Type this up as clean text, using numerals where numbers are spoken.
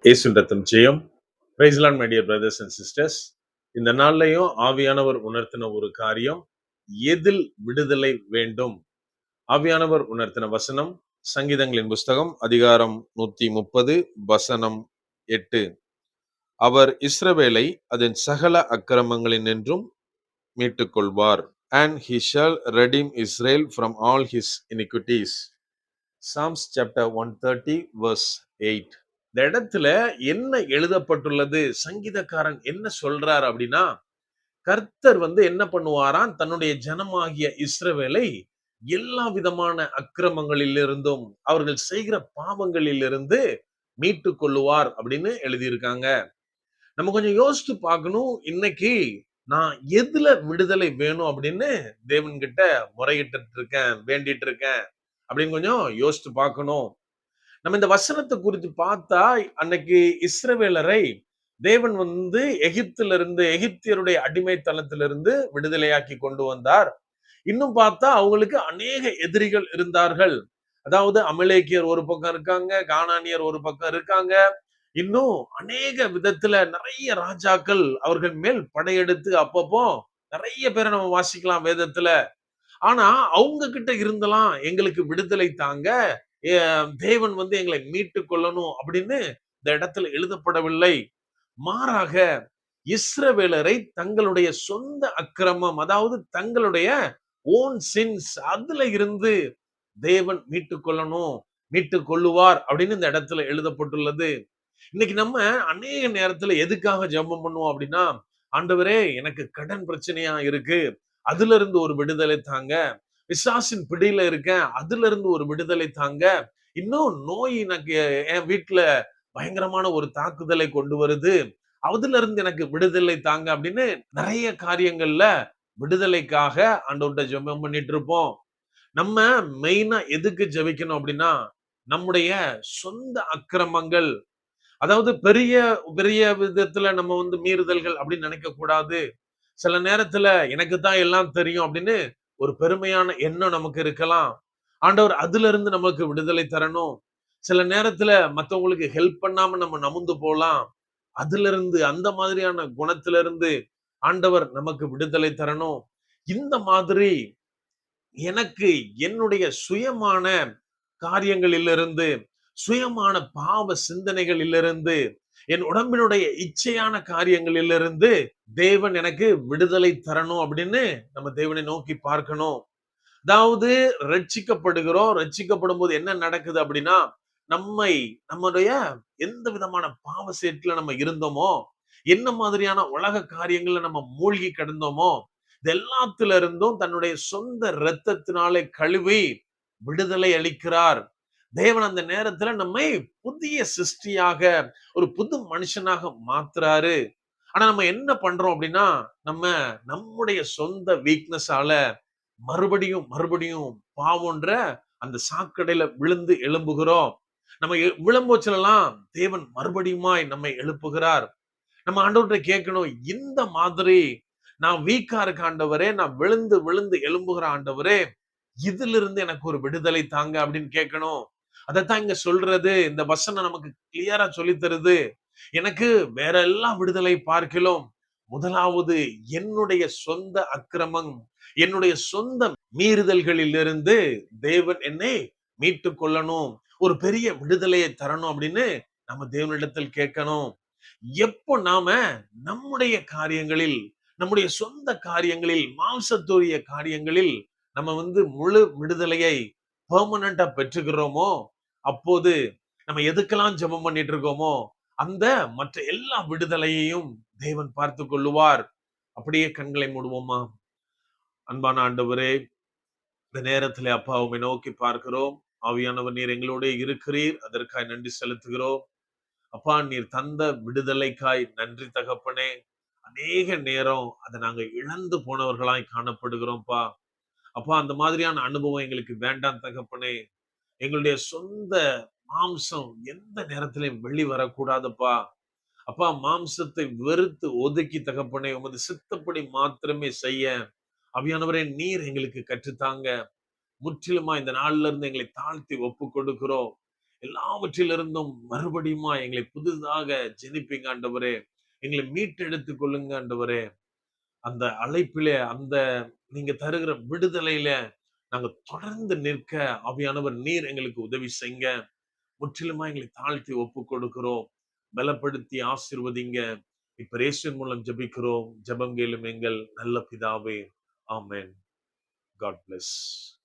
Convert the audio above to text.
இயேசுவின் ரத்தம் ஜெயம். Praise the lord my dear brothers and sisters. இந்த நாள்லயும் ஆவியானவர் உணர்த்தின ஒரு காரியம், எதில் விடுதலை வேண்டும்? ஆவியானவர் உணர்த்தின வசனம் சங்கீதங்களின் புஸ்தகம் அதிகாரம் 130 வசனம் 8. அவர் இஸ்ரவேலை அதன் சகல அக்கிரமங்களினின்றும் மீட்டுக் கொள்வார். And he shall redeem Israel from all his iniquities. Psalms chapter 130 verse 8. இந்த இடத்துல என்ன எழுதப்பட்டுள்ளது? சங்கீதக்காரன் என்ன சொல்றார் அப்படின்னா, கர்த்தர் என்ன பண்ணுவாராம், தன்னுடைய ஜனமாகிய இஸ்ரவேலை எல்லா விதமான அக்கிரமங்களிலிருந்தும் அவர்கள் செய்கிற பாவங்களிலிருந்து மீட்டு கொள்ளுவார் அப்படின்னு எழுதியிருக்காங்க. நம்ம கொஞ்சம் யோசிச்சு பார்க்கணும். இன்னைக்கு நான் எதுல விடுதலை வேணும் அப்படின்னு தேவன் கிட்ட முறையிட்டு இருக்கேன், வேண்டிட்டு இருக்கேன் அப்படின்னு கொஞ்சம் யோசிச்சு பார்க்கணும். நம்ம இந்த வசனத்தை குறித்து பார்த்தா, அன்னைக்கு இஸ்ரவேலரை தேவன் எகிப்திலிருந்து, எகிப்தியருடைய அடிமைத்தனத்திலிருந்து விடுதலையாக்கி கொண்டு வந்தார். இன்னும் பார்த்தா அவங்களுக்கு அநேக எதிரிகள் இருந்தார்கள். அதாவது அமலேக்கியர் ஒரு பக்கம் இருக்காங்க, கானானியர் ஒரு பக்கம் இருக்காங்க. இன்னும் அநேக விதத்துல நிறைய ராஜாக்கள் அவர்கள் மேல் படையெடுத்து அப்பப்போ நிறைய பேரை நம்ம வாசிக்கலாம் வேதத்துல. ஆனா அவங்க கிட்ட இருந்தெல்லாம் எங்களுக்கு விடுதலை தாங்க, தேவன் எங்களை மீட்டு கொள்ளணும் அப்படின்னு இந்த இடத்துல எழுதப்படவில்லை. மாறாக இஸ்ரவேலரை தங்களுடைய சொந்த அக்கிரமம், அதாவது தங்களுடைய ஓன் சின்ஸ், அதுல இருந்து தேவன் மீட்டு கொள்ளணும், மீட்டு கொள்ளுவார் அப்படின்னு இந்த இடத்துல எழுதப்பட்டுள்ளது. இன்னைக்கு நம்ம அநேக நேரத்துல எதுக்காக ஜெபம் பண்ணுவோம் அப்படின்னா, ஆண்டவரே எனக்கு கடன் பிரச்சனையா இருக்கு, அதுல இருந்து ஒரு விடுதலை தாங்க. பிசாசின் பிடியில இருக்கேன், அதுல இருந்து ஒரு விடுதலை தாங்க. இன்னும் நோய் எனக்கு என் வீட்டுல பயங்கரமான ஒரு தாக்குதலை கொண்டு வருது, அதுல இருந்து எனக்கு விடுதலை தாங்க அப்படின்னு நிறைய காரியங்கள்ல விடுதலைக்காக ஆண்டவர்கிட்ட ஜெபம் பண்ணிட்டு இருப்போம். நம்ம மெயினா எதுக்கு ஜெபிக்கணும் அப்படின்னா, நம்முடைய சொந்த அக்கிரமங்கள், அதாவது பெரிய பெரிய விதத்துல நம்ம மீறுதல்கள் அப்படின்னு நினைக்க கூடாது. சில நேரத்துல எனக்கு தான் எல்லாம் தெரியும் அப்படின்னு ஒரு பெருமையான எண்ணம் நமக்கு இருக்கலாம். ஆண்டவர் அதுல இருந்து நமக்கு விடுதலை தரணும். சில நேரத்துல மத்தவங்களுக்கு ஹெல்ப் பண்ணாம நம்ம நமுந்து போலாம். அதுல இருந்து, அந்த மாதிரியான குணத்துல இருந்து ஆண்டவர் நமக்கு விடுதலை தரணும். இந்த மாதிரி எனக்கு என்னுடைய சுயமான காரியங்களிலிருந்து, சுயமான பாவ சிந்தனைகளிலிருந்து, என் உடம்பினுடைய இச்சையான காரியங்களிலிருந்து தேவன் எனக்கு விடுதலை தரணும் அப்படின்னு நம்ம தேவனை நோக்கி பார்க்கணும். அதாவது ரட்சிக்கப்படுகிறோம். ரட்சிக்கப்படும் போது என்ன நடக்குது அப்படின்னா, நம்முடைய எந்த விதமான பாவ சேற்றுல நம்ம இருந்தோமோ, என்ன மாதிரியான உலக காரியங்கள்ல நம்ம மூழ்கி கிடந்தோமோ, இது எல்லாத்துல இருந்தும் தன்னுடைய சொந்த இரத்தத்தினாலே கழுவி விடுதலை அளிக்கிறார். தேவன் அந்த நேரத்துல நம்மை புதிய சிருஷ்டியாக, ஒரு புது மனுஷனாக மாத்துறாரு. ஆனா நம்ம என்ன பண்றோம் அப்படின்னா, நம்ம நம்முடைய சொந்த வீக்னஸால மறுபடியும் மறுபடியும் பாவம்ன்ற அந்த சாக்கடையில விழுந்து எழும்புகிறோம். நம்ம விழும்போச்செல்லாம் தேவன் மறுபடியுமாய் நம்மை எழுப்புகிறார். நம்ம ஆண்டவர்கிட்ட கேட்கணும், இந்த மாதிரி நான் வீக்கா இருக்க ஆண்டவரே, நான் விழுந்து விழுந்து எழும்புகிற ஆண்டவரே, இதுல இருந்து எனக்கு ஒரு விடுதலை தாங்க அப்படின்னு கேட்கணும். அதைத்தான் இங்க சொல்றது. இந்த வசனம் நமக்கு கிளியரா சொல்லி தருது. எனக்கு வேற எல்லா விடுதலை பார்க்கிலும் முதலாவது என்னுடைய சொந்த அக்கிரமம், என்னுடைய சொந்த மீறுதல்களிலிருந்து தேவன் என்னை மீட்டு கொள்ளணும், ஒரு பெரிய விடுதலையை தரணும் அப்படின்னு நம்ம தேவனிடத்தில் கேட்கணும். எப்போ நாம நம்முடைய காரியங்களில், நம்முடைய சொந்த காரியங்களில், மாம்சத்துடைய காரியங்களில் நம்ம முழு விடுதலையை பெர்மனண்டா பெற்றுக்கிறோமோ, அப்போது நம்ம எதுக்கெல்லாம் ஜெபம் பண்ணிட்டு இருக்கோமோ அந்த மற்ற எல்லா விடுதலையையும் தேவன் பார்த்து கொள்ளுவார். அப்படியே கண்களை மூடுவோமா? அன்பான ஆண்டவரே, இந்த நேரத்திலே அப்பா உம்மை நோக்கி பார்க்கிறோம். ஆவியானவர் நீர் எங்களோட இருக்கிறீர், அதற்காய் நன்றி செலுத்துகிறோம். அப்பா நீர் தந்த விடுதலைக்காய் நன்றி தகப்பனே. அநேக நேரம் அதை நாங்க இழந்து போனவர்களாய் காணப்படுகிறோம்ப்பா. அப்பா அந்த மாதிரியான அனுபவம் எங்களுக்கு வேண்டாம் தகப்பனே. எங்களுடைய சொந்த மாம்சம் எந்த நேரத்திலையும் வெளி வரக்கூடாதுப்பா. அப்பா மாம்சத்தை வெறுத்து ஒதுக்கி தகப்பனே உமது சித்தப்படி மாத்திரமே செய்ய ஆவியானவரே நீர் எங்களுக்கு கற்றுத்தாங்க. முற்றிலுமா இந்த நாள்ல இருந்து எங்களை தாழ்த்தி ஒப்பு கொடுக்கிறோம். எல்லாவற்றிலிருந்தும் மறுபடியுமா எங்களை புதிதாக ஜெனிப்பீங்க ஆண்டவரே. எங்களை மீட்டெடுத்துக் கொள்ளுங்க ஆண்டவரே. அந்த அழைப்பிலே, அந்த நீங்க தருகிற விடுதலையில நாங்க தொடர்ந்து நிற்க ஆவியானவர் நீர் எங்களுக்கு உதவி செய்யுங்க. முற்றிலுமா எங்களை தாழ்த்தி ஒப்புக் கொடுக்கிறோம். பலப்படுத்தி ஆசீர்வதிங்க. இப்ப இயேசுவின் மூலம் ஜெபிக்கிறோம். ஜெபம் கேளும் எங்கள் நல்ல பிதாவே. ஆமென். God plus.